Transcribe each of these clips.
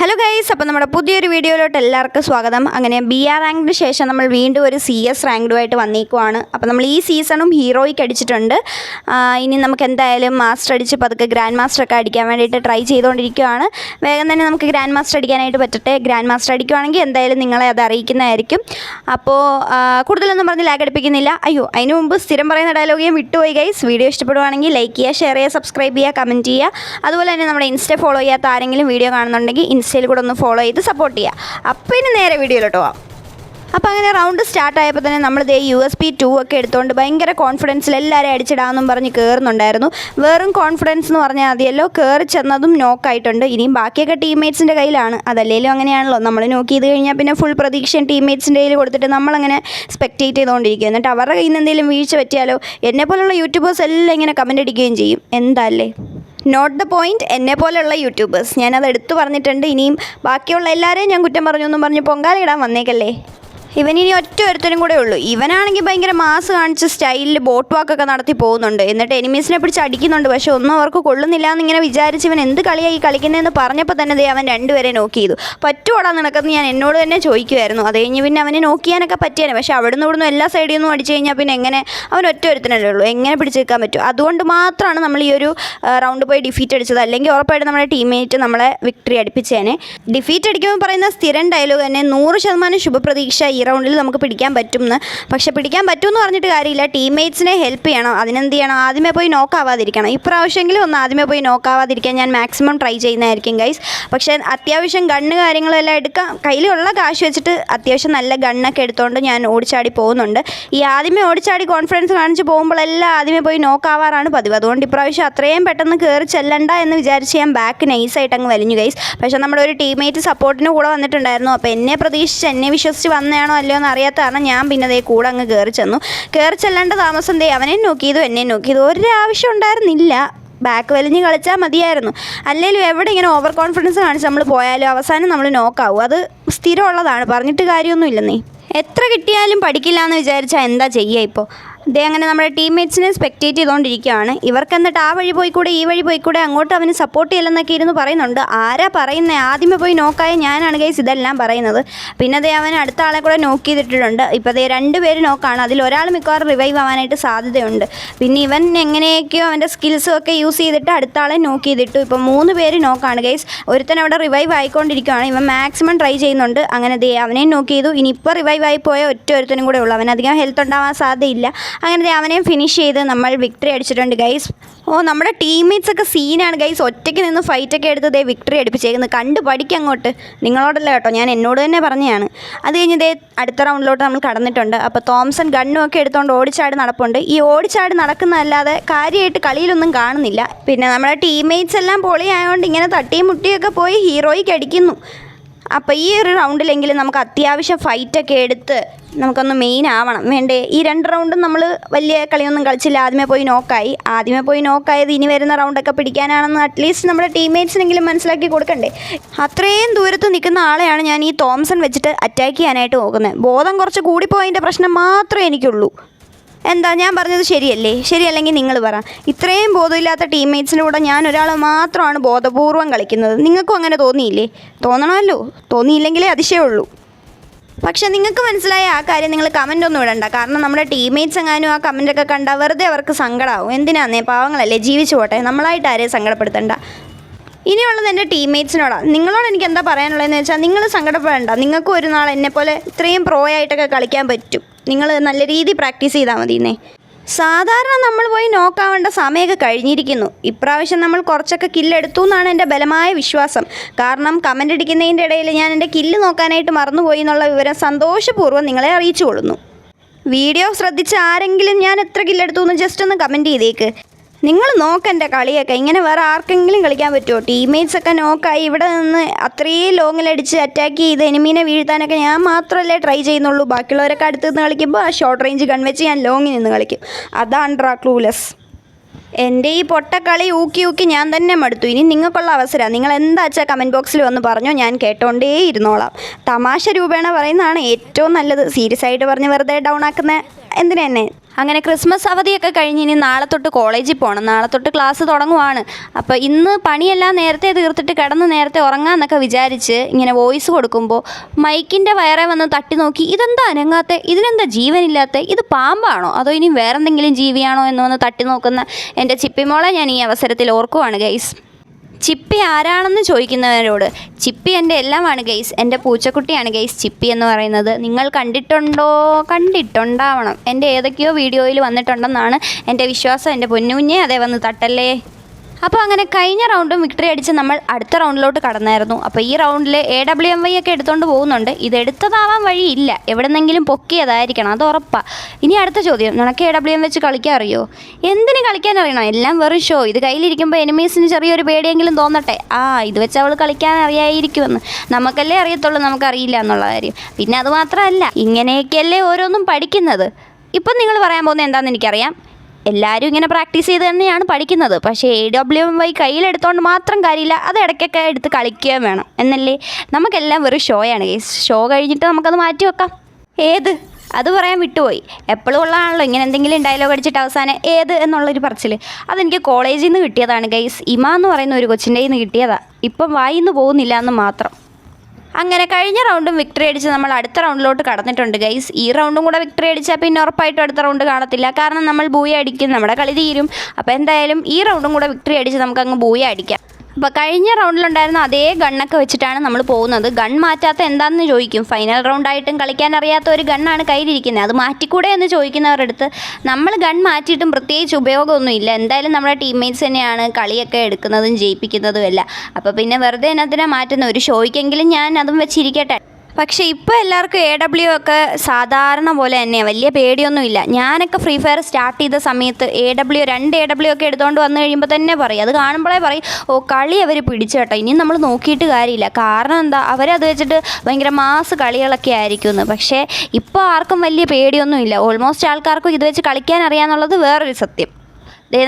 Hello guys, അപ്പോൾ നമ്മുടെ പുതിയൊരു വീഡിയോയിലോട്ട് എല്ലാവർക്കും സ്വാഗതം. അങ്ങനെ BR റാങ്കിന് ശേഷം നമ്മൾ വീണ്ടും ഒരു CS റാങ്കുമായിട്ട് വന്നേക്കുവാണ്. അപ്പോൾ നമ്മൾ ഈ സീസണും ഹീറോയ്ക്ക് അടിച്ചിട്ടുണ്ട്. ഇനി നമുക്ക് എന്തായാലും മാസ്റ്റർ അടിച്ച് പതുക്കെ ഗ്രാൻഡ് മാസ്റ്റർ ഒക്കെ അടിക്കാൻ വേണ്ടിയിട്ട് ട്രൈ ചെയ്തുകൊണ്ടിരിക്കുകയാണ്. വേഗം തന്നെ നമുക്ക് ഗ്രാൻഡ് മാസ്റ്റർ അടിക്കാനായിട്ട് പറ്റട്ടെ. ഗ്രാൻഡ് മാസ്റ്റർ അടിക്കുവാണെങ്കിൽ എന്തായാലും നിങ്ങളെ അത് അറിയിക്കുന്നതായിരിക്കും. അപ്പോൾ കൂടുതലൊന്നും പറഞ്ഞ് ലാഗ് അടിപ്പിക്കുന്നില്ല. അതിന് മുമ്പ് സ്ഥിരം പറയുന്ന ഡയലോഗ് ഞാൻ വിട്ടുപോയി ഗൈസ്. വീഡിയോ ഇഷ്ടപ്പെടുവാണെങ്കിൽ ലൈക്ക് ചെയ്യുക, ഷെയർ ചെയ്യുക, സബ്സ്ക്രൈബ് ചെയ്യുക, കമൻറ്റ് ചെയ്യുക. അതുപോലെ തന്നെ നമ്മുടെ ഇൻസ്റ്റ ഫോളോ ചെയ്യാത്ത ആരെങ്കിലും വീഡിയോ കാണുന്നുണ്ടെങ്കിൽ ഇൻസ്റ്റയിൽ കൂടെ ഒന്ന് ഫോളോ ചെയ്ത് സപ്പോർട്ട് ചെയ്യുക. അപ്പോൾ ഇനി നേരെ വീഡിയോയിലോട്ട് പോവാം. അപ്പോൾ അങ്ങനെ റൗണ്ട് സ്റ്റാർട്ട് ആയപ്പോൾ തന്നെ നമ്മൾ USP 2 ഒക്കെ എടുത്തുകൊണ്ട് ഭയങ്കര കോൺഫിഡൻസിൽ എല്ലാവരും അടിച്ചിടാമെന്നും പറഞ്ഞ് കയറുന്നുണ്ടായിരുന്നു. വെറും കോൺഫിഡൻസ് എന്ന് പറഞ്ഞാൽ മതിയല്ലോ. കയറി ചെന്നതും നോക്കായിട്ടുണ്ട്. ഇനിയും ബാക്കിയൊക്കെ ടീംമേറ്റ്സിൻ്റെ കയ്യിലാണ്. അതല്ലേലും അങ്ങനെയാണല്ലോ, നമ്മൾ നോക്ക് ചെയ്ത് കഴിഞ്ഞാൽ പിന്നെ ഫുൾ പ്രതീക്ഷയും ടീംമേറ്റ്സിൻ്റെ കയ്യിൽ കൊടുത്തിട്ട് നമ്മളങ്ങനെ സ്പെക്റ്റേറ്റ് ചെയ്തുകൊണ്ടിരിക്കും. എന്നിട്ട് അവരുടെ കയ്യിൽ നിന്ന് എന്തെങ്കിലും വീഴ്ച പറ്റിയാലോ എന്നെപ്പോലുള്ള യൂട്യൂബേഴ്സ് എല്ലാം ഇങ്ങനെ കമൻ്റ് അടിക്കുകയും ചെയ്യും. എന്താല്ലേ, നോട്ട് ദ പോയിൻറ്റ്. എന്നെ പോലെയുള്ള യൂട്യൂബേഴ്സ്, ഞാനത് എടുത്തു പറഞ്ഞിട്ടുണ്ട്. ഇനിയും ബാക്കിയുള്ള എല്ലാവരെയും ഞാൻ കുറ്റം പറഞ്ഞു എന്നും പറഞ്ഞ് പൊങ്കാലയിടാൻ വന്നേക്കല്ലേ. ഇവനിനി ഒറ്റ ഒരുത്തനും കൂടെ ഉള്ളൂ. ഇവനാണെങ്കിൽ ഭയങ്കര മാസ് കാണിച്ച് സ്റ്റൈലിൽ ബോട്ട് വാക്കൊക്കെ നടത്തി പോകുന്നുണ്ട്. എന്നിട്ട് എനിമീസിനെ പിടിച്ച് അടിക്കുന്നുണ്ട്. പക്ഷെ ഒന്നും അവർക്ക് കൊള്ളുന്നില്ല എന്നിങ്ങനെ വിചാരിച്ച് ഇവൻ എന്ത് കളിയായി കളിക്കുന്നതെന്ന് പറഞ്ഞപ്പോൾ തന്നെ അവൻ രണ്ടുപേരെ നോക്ക് ചെയ്തു. പറ്റുവാടാ നിനക്കെന്ന് ഞാൻ എന്നോട് തന്നെ ചോദിക്കുമായിരുന്നു. അത് കഴിഞ്ഞ് പിന്നെ അവനെ നോക്ക് ചെയ്യാനൊക്കെ പറ്റിയാണ്. പക്ഷെ അവിടുന്ന് ഇവിടുന്ന് എല്ലാ സൈഡിൽ നിന്നും അടിച്ചു കഴിഞ്ഞാൽ പിന്നെ എങ്ങനെ അവൻ ഒറ്റ ഒരുത്തനല്ലേ ഉള്ളൂ, എങ്ങനെ പിടിച്ച് നിൽക്കാൻ പറ്റും? അതുകൊണ്ട് മാത്രമാണ് നമ്മൾ ഈ ഒരു റൗണ്ട് പോയി ഡിഫീറ്റ് അടിച്ചത്. അല്ലെങ്കിൽ ഉറപ്പായിട്ട് നമ്മുടെ ടീംമേറ്റ് നമ്മളെ വിക്ടറി അടിപ്പിച്ചേനെ. ഡിഫീറ്റ് അടിക്കുമ്പോൾ പറയുന്ന സ്ഥിരം ഡയലോഗ് തന്നെ 100% ശുഭപ്രതീക്ഷ ഈ റൗണ്ടിൽ നമുക്ക് പിടിക്കാൻ പറ്റുമെന്ന്. പക്ഷേ പിടിക്കാൻ പറ്റുമെന്ന് പറഞ്ഞിട്ട് കാര്യമില്ല. ടീംമേറ്റ്സിനെ ഹെൽപ്പ് ചെയ്യണം. അതിനെന്ത് ചെയ്യണം? ആദ്യമേ പോയി നോക്കാവാതിരിക്കണം. ഇപ്രാവശ്യമെങ്കിലും ഒന്ന് ആദ്യമേ പോയി നോക്കാവാതിരിക്കാൻ ഞാൻ മാക്സിമം ട്രൈ ചെയ്യുന്നതായിരിക്കും ഗൈസ്. പക്ഷേ അത്യാവശ്യം ഗണ്ണ് കാര്യങ്ങളെല്ലാം എടുക്കാം. കയ്യിലുള്ള കാശ് വെച്ചിട്ട് അത്യാവശ്യം നല്ല ഗണ്ണൊക്കെ എടുത്തുകൊണ്ട് ഞാൻ ഓടിച്ചാടി പോകുന്നുണ്ട്. ഈ ആദ്യമേ ഓടിച്ചാടി കോൺഫിഡൻസ് കാണിച്ച് പോകുമ്പോഴെല്ലാം ആദ്യമേ പോയി നോക്കാവാറാണ് പതിവ്. അതുകൊണ്ട് ഇപ്രാവശ്യം അത്രയും പെട്ടെന്ന് കയറി ചെല്ലണ്ട എന്ന് വിചാരിച്ച് ഞാൻ ബാക്ക് നൈസായിട്ട് അങ്ങ് വലിഞ്ഞു ഗൈസ്. പക്ഷേ നമ്മുടെ ഒരു ടീംമേറ്റ് സപ്പോർട്ടിന് കൂടെ വന്നിട്ടുണ്ടായിരുന്നു. അപ്പോൾ എന്നെ പ്രതീക്ഷിച്ച് എന്നെ വിശ്വസിച്ച് വന്നതാണോ അല്ലയോ എന്ന് അറിയാത്ത കാരണം ഞാൻ പിന്നെ ദേ കൂടെ അങ്ങ് കയറി ചെന്നു. കയറി ചെല്ലേണ്ട താമസം അവനെ നോക്കിയതും എന്നെ നോക്കിയതും ഒരാവശ്യം ഉണ്ടായിരുന്നില്ല. ബാക്ക് വലിഞ്ഞ് കളിച്ചാൽ മതിയായിരുന്നു. അല്ലെങ്കിലും എവിടെ ഇങ്ങനെ ഓവർ കോൺഫിഡൻസ് കാണിച്ച് നമ്മൾ പോയാലും അവസാനം നമ്മൾ നോക്കാവും. അത് സ്ഥിരമുള്ളതാണ്, പറഞ്ഞിട്ട് കാര്യമൊന്നുമില്ലെന്നേ. എത്ര കിട്ടിയാലും പഠിക്കില്ല എന്ന് വിചാരിച്ചാൽ എന്താ ചെയ്യുക? ഇപ്പോൾ അങ്ങനെ നമ്മുടെ ടീംമേറ്റ്സിനെ സ്പെക്റ്റേറ്റ് ചെയ്തുകൊണ്ടിരിക്കുകയാണ്. ഇവർക്ക് എന്നിട്ട് ആ വഴി പോയിക്കൂടെ ഈ വഴി പോയിക്കൂടെ അങ്ങോട്ട് അവന് സപ്പോർട്ട് ചെയ്യില്ലെന്നൊക്കെ ഇരുന്ന് പറയുന്നുണ്ട്. ആരാ പറയുന്നത്? ആദ്യമേ പോയി നോക്കായ ഞാനാണ് ഗൈസ് ഇതെല്ലാം പറയുന്നത്. പിന്നെ അവൻ അടുത്ത ആളെ കൂടെ നോക്ക് ചെയ്തിട്ടുണ്ട്. ഇപ്പോൾ 2 പേര് നോക്കാണ്. അതിലൊരാൾ മിക്കവാറും റിവൈവ് ആവാനായിട്ട് സാധ്യതയുണ്ട്. പിന്നെ ഇവൻ എങ്ങനെയൊക്കെയോ അവൻ്റെ സ്കിൽസും ഒക്കെ യൂസ് ചെയ്തിട്ട് അടുത്ത ആളെ നോക്ക് ചെയ്തിട്ടു. ഇപ്പോൾ 3 പേര് നോക്കാണ് ഗൈസ്. ഒരുത്തൻ അവിടെ റിവൈവ് ആയിക്കൊണ്ടിരിക്കുകയാണ്. ഇവൻ മാക്സിമം ട്രൈ ചെയ്യുന്നുണ്ട്. അങ്ങനെ അവനെയും നോക്ക് ചെയ്തു. ഇനിയിപ്പോൾ റിവൈവ് ആയി പോയ ഒറ്റ ഒരുത്തനും കൂടെ ഉള്ളൂ. അവനധികം ഹെൽത്ത് ഉണ്ടാവാൻ സാധ്യതയില്ല. അങ്ങനെ അവനെയും ഫിനിഷ് ചെയ്ത് നമ്മൾ വിക്ടറി അടിച്ചിട്ടുണ്ട് ഗൈസ്. നമ്മുടെ ടീംമേറ്റ്സ് ഒക്കെ സീനാണ് ഗൈസ്. ഒറ്റയ്ക്ക് നിന്ന് ഫൈറ്റൊക്കെ എടുത്ത് വിക്ടറി അടിപ്പിച്ചേക്കുന്നത്. കണ്ട് പഠിക്കുക അങ്ങോട്ട്. നിങ്ങളോടല്ല കേട്ടോ, ഞാൻ എന്നോട് തന്നെ പറഞ്ഞതാണ്. അത് കഴിഞ്ഞ് അടുത്ത റൗണ്ടിലോട്ട് നമ്മൾ കടന്നിട്ടുണ്ട്. അപ്പോൾ തോംസൺ ഗണ്ണും ഒക്കെ എടുത്തുകൊണ്ട് ഓടിച്ചാടി നടപ്പുണ്ട്. ഈ ഓടിച്ചാടി നടക്കുന്നതല്ലാതെ കാര്യമായിട്ട് കളിയിലൊന്നും കാണുന്നില്ല. പിന്നെ നമ്മുടെ ടീംമേറ്റ്സ് എല്ലാം പൊളിയായതുകൊണ്ട് ഇങ്ങനെ തട്ടിയും മുട്ടിയൊക്കെ പോയി ഹീറോയ്ക്ക് അടിക്കുന്നു. അപ്പോൾ ഈ ഒരു റൗണ്ടിലെങ്കിലും നമുക്ക് അത്യാവശ്യം ഫൈറ്റൊക്കെ എടുത്ത് നമുക്കൊന്ന് മെയിൻ ആവണം വേണ്ടേ? ഈ 2 റൗണ്ടും നമ്മൾ വലിയ കളിയൊന്നും കളിച്ചില്ല. ആദ്യമേ പോയി നോക്കായത് ഇനി വരുന്ന റൗണ്ടൊക്കെ പിടിക്കാനാണെന്ന് അറ്റ്ലീസ്റ്റ് നമ്മുടെ ടീംമേറ്റ്സിനെങ്കിലും മനസ്സിലാക്കി കൊടുക്കണ്ടേ? അത്രയും ദൂരത്ത് നിൽക്കുന്ന ആളെയാണ് ഞാൻ ഈ തോംസൺ വെച്ചിട്ട് അറ്റാക്ക് ചെയ്യാനായിട്ട് നോക്കുന്നത്. ബോധം കുറച്ച് കൂടിപ്പോയതിൻ്റെ പ്രശ്നം മാത്രമേ എനിക്കുള്ളൂ. എന്താ ഞാൻ പറഞ്ഞത് ശരിയല്ലേ? ശരിയല്ലെങ്കിൽ നിങ്ങൾ പറ. ഇത്രയും ബോധമില്ലാത്ത ടീംമേറ്റ്സിൻ്റെ കൂടെ ഞാൻ ഒരാൾ മാത്രമാണ് ബോധപൂർവം കളിക്കുന്നത്. നിങ്ങൾക്കും അങ്ങനെ തോന്നിയില്ലേ? തോന്നണമല്ലോ. തോന്നിയില്ലെങ്കിലേ അതിശയമുള്ളൂ. പക്ഷേ നിങ്ങൾക്ക് മനസ്സിലായ ആ കാര്യം നിങ്ങൾ കമൻ്റ് ഒന്നും ഇടണ്ട. കാരണം നമ്മുടെ ടീംമേറ്റ്സ് എങ്ങാനും ആ കമൻ്റൊക്കെ കണ്ടാൽ വെറുതെ അവർക്ക് സങ്കടമാവും. എന്തിനാന്നേ? പാവങ്ങളല്ലേ, ജീവിച്ചു പോട്ടെ. നമ്മളായിട്ട് ആരെയും സങ്കടപ്പെടുത്തണ്ട. ഇനിയുള്ളത് എൻ്റെ ടീംമേറ്റ്സിനോടാണ്. നിങ്ങളോട് എനിക്ക് എന്താ പറയാനുള്ളതെന്ന് വെച്ചാൽ, നിങ്ങൾ സങ്കടപ്പെടേണ്ട. നിങ്ങൾക്കും ഒരു നാൾ എന്നെപ്പോലെ ഇത്രയും പ്രോ ആയിട്ടൊക്കെ കളിക്കാൻ പറ്റും. നിങ്ങൾ നല്ല രീതിയിൽ പ്രാക്ടീസ് ചെയ്താൽ മതിയെന്നേ. സാധാരണ നമ്മൾ പോയി നോക്കാവേണ്ട സമയമൊക്കെ കഴിഞ്ഞിരിക്കുന്നു. ഇപ്രാവശ്യം നമ്മൾ കുറച്ചൊക്കെ കില്ലെടുത്തു എന്നാണ് എൻ്റെ ബലമായ വിശ്വാസം. കാരണം കമൻ്റ് അടിക്കുന്നതിൻ്റെ ഇടയിൽ ഞാൻ എൻ്റെ കില്ല് നോക്കാനായിട്ട് മറന്നുപോയി എന്നുള്ള വിവരം സന്തോഷപൂർവ്വം നിങ്ങളെ അറിയിച്ചു കൊള്ളുന്നു. വീഡിയോ ശ്രദ്ധിച്ച ആരെങ്കിലും ഞാൻ എത്ര കില്ലെടുത്തു എന്ന് ജസ്റ്റ് ഒന്ന് കമൻറ്റ് ചെയ്തേക്ക്. നിങ്ങൾ നോക്കെൻ്റെ കളിയൊക്കെ. ഇങ്ങനെ വേറെ ആർക്കെങ്കിലും കളിക്കാൻ പറ്റുമോ? ടീംമേറ്റ്സൊക്കെ നോക്കായി ഇവിടെ നിന്ന് അത്രയും ലോങ്ങിലടിച്ച് അറ്റാക്ക് ചെയ്ത് എനിമീനെ വീഴ്ത്താനൊക്കെ ഞാൻ മാത്രമല്ലേ ട്രൈ ചെയ്യുന്നുള്ളൂ. ബാക്കിയുള്ളവരൊക്കെ അടുത്ത് നിന്ന് കളിക്കുമ്പോൾ ആ ഷോർട്ട് റേഞ്ച് ഗൺ വെച്ച് ഞാൻ ലോങ്ങിൽ നിന്ന് കളിക്കും. അതാണ് ക്ലൂലെസ്. എൻ്റെ ഈ പൊട്ടക്കളി ഊക്കി ഞാൻ തന്നെ മടുത്തു. ഇനി നിങ്ങൾക്കുള്ള അവസരമാണ്. നിങ്ങൾ എന്താ വെച്ചാൽ കമൻറ്റ് ബോക്സിൽ വന്ന് പറഞ്ഞോ, ഞാൻ കേട്ടോണ്ടേ ഇരുന്നോളാം. തമാശ രൂപേണ പറയുന്നതാണ് ഏറ്റവും നല്ലത്. സീരിയസ് ആയിട്ട് പറഞ്ഞ് വെറുതെ ഡൗൺ ആക്കുന്ന എന്തിനു തന്നെ. അങ്ങനെ ക്രിസ്മസ് അവധിയൊക്കെ കഴിഞ്ഞ് ഇനി നാളെ തൊട്ട് കോളേജിൽ പോകണം. നാളെ തൊട്ട് ക്ലാസ് തുടങ്ങുവാണ്. അപ്പോൾ ഇന്ന് പണിയെല്ലാം നേരത്തെ തീർത്തിട്ട് കിടന്ന് നേരത്തെ ഉറങ്ങാമെന്നൊക്കെ വിചാരിച്ച് ഇങ്ങനെ വോയിസ് കൊടുക്കുമ്പോൾ മൈക്കിൻ്റെ വയറെ വന്ന് തട്ടി നോക്കി, ഇതെന്താ അനങ്ങാത്ത, ഇതിനെന്താ ജീവനില്ലാത്ത, ഇത് പാമ്പാണോ അതോ ഇനി വേറെന്തെങ്കിലും ജീവിയാണോ എന്ന് വന്ന് തട്ടി നോക്കുന്ന എൻ്റെ ചിപ്പിമോളെ ഞാൻ ഈ അവസരത്തിൽ ഓർക്കുവാണ് ഗൈസ്. ചിപ്പി ആരാണെന്ന് ചോദിക്കുന്നവരോട്, ചിപ്പി എൻ്റെ എല്ലാമാണ് ഗൈസ്. എൻ്റെ പൂച്ചക്കുട്ടിയാണ് ഗൈസ് ചിപ്പി എന്ന് പറയുന്നത്. നിങ്ങൾ കണ്ടിട്ടുണ്ടാവണം. എൻ്റെ ഏതൊക്കെയോ വീഡിയോയിൽ വന്നിട്ടുണ്ടെന്നാണ് എൻ്റെ വിശ്വാസം. എൻ്റെ പൊന്നുകുഞ്ഞെ അതേ വന്ന് തട്ടല്ലേ. അപ്പോൾ അങ്ങനെ കഴിഞ്ഞ റൗണ്ടും വിക്ടറി അടിച്ച് നമ്മൾ അടുത്ത റൗണ്ടിലോട്ട് കടന്നായിരുന്നു. അപ്പോൾ ഈ റൗണ്ടിൽ AWMY ഒക്കെ എടുത്തുകൊണ്ട് പോകുന്നുണ്ട്. ഇതെടുത്തതാവാൻ വഴിയില്ല, എവിടെന്നെങ്കിലും പൊക്കിയതായിരിക്കണം, അത് ഉറപ്പാണ്. ഇനി അടുത്ത ചോദ്യം, നിനക്ക് AWM വെച്ച് കളിക്കാൻ അറിയോ? എന്തിന് കളിക്കാൻ അറിയണോ? എല്ലാം വെറും ഷോ. ഇത് കയ്യിലിരിക്കുമ്പോൾ എനിമീസിന് ചെറിയൊരു പേടിയെങ്കിലും തോന്നട്ടെ, ഇത് വെച്ച് അവൾ കളിക്കാൻ അറിയായിരിക്കുമെന്ന്. നമുക്കല്ലേ അറിയത്തുള്ളൂ, നമുക്കറിയില്ല എന്നുള്ള കാര്യം. പിന്നെ അതുമാത്രമല്ല, ഇങ്ങനെയൊക്കെയല്ലേ ഓരോന്നും പഠിക്കുന്നത്. ഇപ്പം നിങ്ങൾ പറയാൻ പോകുന്നത് എന്താണെന്ന് എനിക്കറിയാം. എല്ലാവരും ഇങ്ങനെ പ്രാക്ടീസ് ചെയ്ത് തന്നെയാണ് പഠിക്കുന്നത്. പക്ഷേ AWMY കയ്യിലെടുത്തോണ്ട് മാത്രം കാര്യമില്ല, അത് ഇടയ്ക്കൊക്കെ എടുത്ത് കളിക്കുകയും വേണം എന്നല്ലേ. നമുക്കെല്ലാം വെറും ഷോയാണ് കേസ്. ഷോ കഴിഞ്ഞിട്ട് നമുക്കത് മാറ്റി വെക്കാം. ഏത് അത് പറയാൻ വിട്ടുപോയി. എപ്പോഴും ഉള്ളതാണല്ലോ ഇങ്ങനെ എന്തെങ്കിലും ഡയലോഗ് അടിച്ചിട്ട് അവസാനം ഏത് എന്നുള്ളൊരു പറച്ചിൽ. അതെനിക്ക് കോളേജിൽ നിന്ന് കിട്ടിയതാണ് ഗൈസ്. ഇമ എന്ന് പറയുന്ന ഒരു കൊച്ചിൻ്റെ നിന്ന് കിട്ടിയതാണ്. ഇപ്പം വായിന്ന് പോകുന്നില്ല എന്ന് മാത്രം. അങ്ങനെ കഴിഞ്ഞ റൗണ്ടും വിക്ടറി അടിച്ച് നമ്മൾ അടുത്ത റൗണ്ടിലോട്ട് കടന്നിട്ടുണ്ട് ഗൈസ്. ഈ റൗണ്ടും കൂടെ വിക്ടറി അടിച്ചാൽ പിന്നെ ഉറപ്പായിട്ടും അടുത്ത റൗണ്ട് കാണത്തില്ല. കാരണം നമ്മൾ ബൂയ അടിക്കും, നമ്മുടെ കളി തീരും. അപ്പോൾ എന്തായാലും ഈ റൗണ്ടും കൂടെ വിക്ടറി അടിച്ച് നമുക്ക് അങ്ങ് ബൂയ അടിക്കാം. അപ്പോൾ കഴിഞ്ഞ റൗണ്ടിലുണ്ടായിരുന്ന അതേ ഗണ്ണൊക്കെ വെച്ചിട്ടാണ് നമ്മൾ പോകുന്നത്. ഗൺ മാറ്റാത്ത എന്താണെന്ന് ചോദിക്കും. ഫൈനൽ റൗണ്ടായിട്ടും കളിക്കാൻ അറിയാത്ത ഒരു ഗണ്ണാണ് കയ്യിലിരിക്കുന്നത്, അത് മാറ്റിക്കൂടെ എന്ന് ചോദിക്കുന്നവരുടെ അടുത്ത് നമ്മൾ ഗൺ മാറ്റിയിട്ടും പ്രത്യേകിച്ച് ഉപയോഗമൊന്നുമില്ല. എന്തായാലും നമ്മുടെ ടീംമേറ്റ്സ് തന്നെയാണ് കളിയൊക്കെ എടുക്കുന്നതും ജയിപ്പിക്കുന്നതും എല്ലാം. അപ്പോൾ പിന്നെ വെറുതെ എന്നതിനാണ് മാറ്റുന്ന, ഒരു ഷോയ്ക്കെങ്കിലും ഞാൻ അതും വെച്ചിരിക്കട്ടെ. പക്ഷേ ഇപ്പോൾ എല്ലാവർക്കും AW ഒക്കെ സാധാരണ പോലെ തന്നെയാണ്, വലിയ പേടിയൊന്നുമില്ല. ഞാനൊക്കെ ഫ്രീ ഫയർ സ്റ്റാർട്ട് ചെയ്ത സമയത്ത് രണ്ട് AW ഒക്കെ എടുത്തുകൊണ്ട് വന്നു കഴിയുമ്പോൾ തന്നെ പറയും, അത് കാണുമ്പോഴേ പറയും, കളി അവർ പിടിച്ചു കേട്ടോ, ഇനി നമ്മൾ നോക്കിയിട്ട് കാര്യമില്ല. കാരണം എന്താ, അവരത് വെച്ചിട്ട് ഭയങ്കര മാസ് കളികളൊക്കെ ആയിരിക്കുമെന്ന്. പക്ഷേ ഇപ്പോൾ ആർക്കും വലിയ പേടിയൊന്നുമില്ല. ഓൾമോസ്റ്റ് ആൾക്കാർക്കും ഇത് വെച്ച് കളിക്കാൻ അറിയാമെന്നുള്ളത് വേറൊരു സത്യം.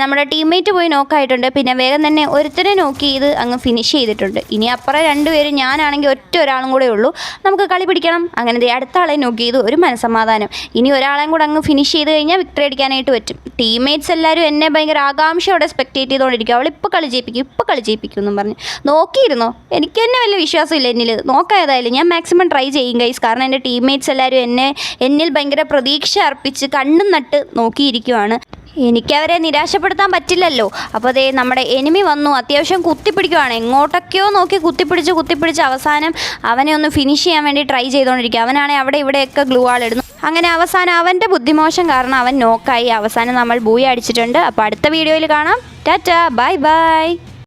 നമ്മുടെ ടീംമേറ്റ് പോയി നോക്കായിട്ടുണ്ട്. പിന്നെ വേഗം തന്നെ ഒരുത്തനെ നോക്കി ഇത് അങ്ങ് ഫിനിഷ് ചെയ്തിട്ടുണ്ട്. ഇനി അപ്പുറം രണ്ടുപേരും, ഞാനാണെങ്കിൽ ഒരാളും കൂടെ ഉള്ളൂ, നമുക്ക് കളി പിടിക്കണം. അങ്ങനെ അടുത്ത ആളെ നോക്കി ഇത് ഒരു മനസ്സമാധാനം. ഇനി ഒരാളെയും കൂടെ അങ്ങ് ഫിനിഷ് ചെയ്ത് കഴിഞ്ഞാൽ വിക്ടറി അടിക്കാനായിട്ട് പറ്റും. ടീംമേറ്റ്സ് എല്ലാവരും എന്നെ ഭയങ്കര ആകാംക്ഷയോടെ സ്പെക്ടേറ്റ് ചെയ്തുകൊണ്ടിരിക്കും. അവൾ ഇപ്പോൾ കളി ജയിപ്പിക്കും എന്നും പറഞ്ഞ് നോക്കിയിരുന്നോ. എനിക്ക് തന്നെ വലിയ വിശ്വാസമില്ല എന്നിൽ. നോക്കാം, ഏതായാലും ഞാൻ മാക്സിമം ട്രൈ ചെയ്യും ഗൈസ്. കാരണം എൻ്റെ ടീംമേറ്റ്സ് എല്ലാവരും എന്നിൽ ഭയങ്കര പ്രതീക്ഷ അർപ്പിച്ച് കണ്ണും നട്ട് നോക്കിയിരിക്കുവാണ്. എനിക്കവരെ നിരാശപ്പെടുത്താൻ പറ്റില്ലല്ലോ. അപ്പോൾ നമ്മുടെ എനിമി വന്നു, അത്യാവശ്യം കുത്തിപ്പിടിക്കുവാണ്. എങ്ങോട്ടൊക്കെയോ നോക്കി കുത്തിപ്പിടിച്ച് അവസാനം അവനെ ഒന്ന് ഫിനിഷ് ചെയ്യാൻ വേണ്ടി ട്രൈ ചെയ്തുകൊണ്ടിരിക്കുക. അവനാണെങ്കിൽ അവിടെ ഇവിടെയൊക്കെ ഗ്ലൂ ആളിടുന്നു. അങ്ങനെ അവസാനം അവൻ്റെ ബുദ്ധിമോശം കാരണം അവൻ നോക്കായി. അവസാനം നമ്മൾ ബൂയ അടിച്ചിട്ടുണ്ട്. അപ്പോൾ അടുത്ത വീഡിയോയിൽ കാണാം. Tata, bye bye.